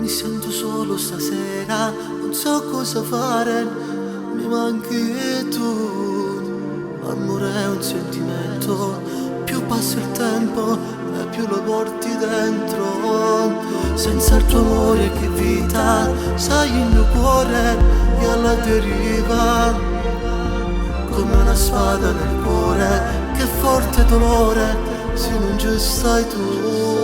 Mi sento solo stasera, non so cosa fare, mi manchi tu. L'amore è un sentimento, più passa il tempo e più lo porti dentro. Senza il tuo amore che vita, sai il mio cuore è alla deriva, come una spada nel cuore, che forte dolore se non ci stai tu.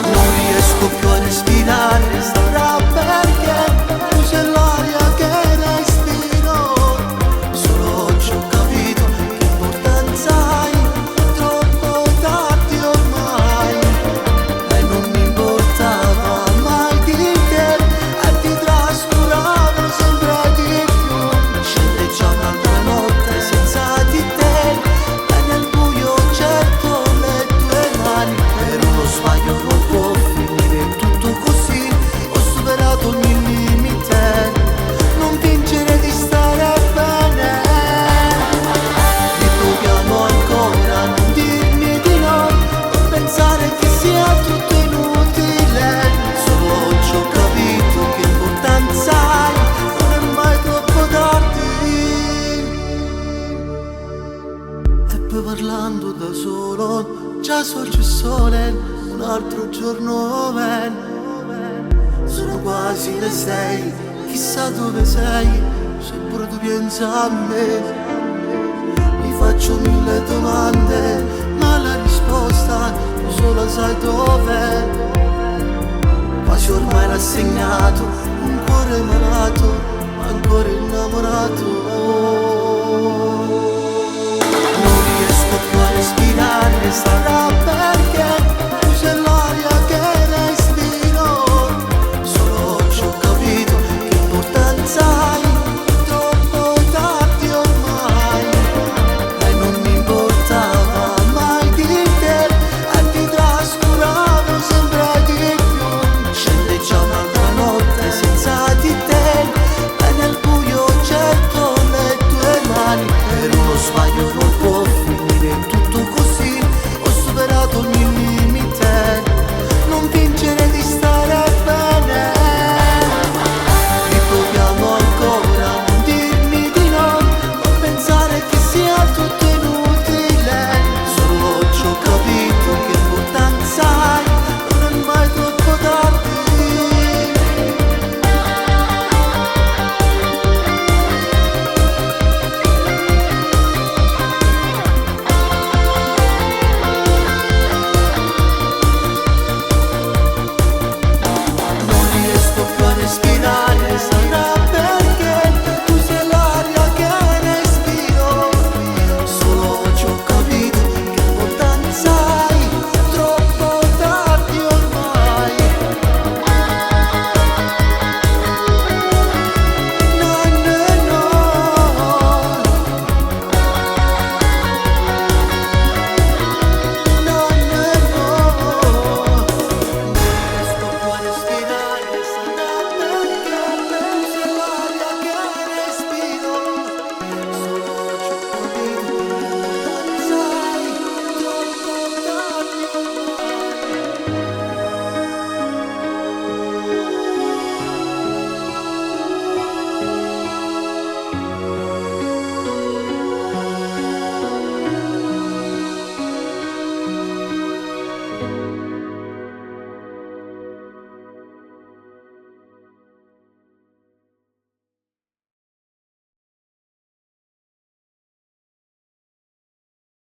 Non riesco più a respirare, sarà perché tu sei l'aria che respiro. Solo oggi ho capito che importanza hai, troppo tardi ormai. E non mi importava mai di te, e ti trascuravo sempre di più. Scende già un'altra notte senza di te, e nel buio cerco le tue mani. Per uno sbaglio non può finire tutto così, ho superato ogni limite, non fingere di stare bene. Riproviamo ancora, non dirmi di no, non pensare che sia tutto inutile. Solo oggi ho capito che importanza hai, non è mai troppo tardi. E poi parlando da solo, già sorge il sole, un altro giorno viene. Sono quasi le 6, chissà dove sei, se pure tu pensi a me. Mi faccio 1000 domande, ma la risposta tu solo sai dov'è. Quasi ormai rassegnato, un cuore malato, ma ancora innamorato. Non riesco più a respirare, sarà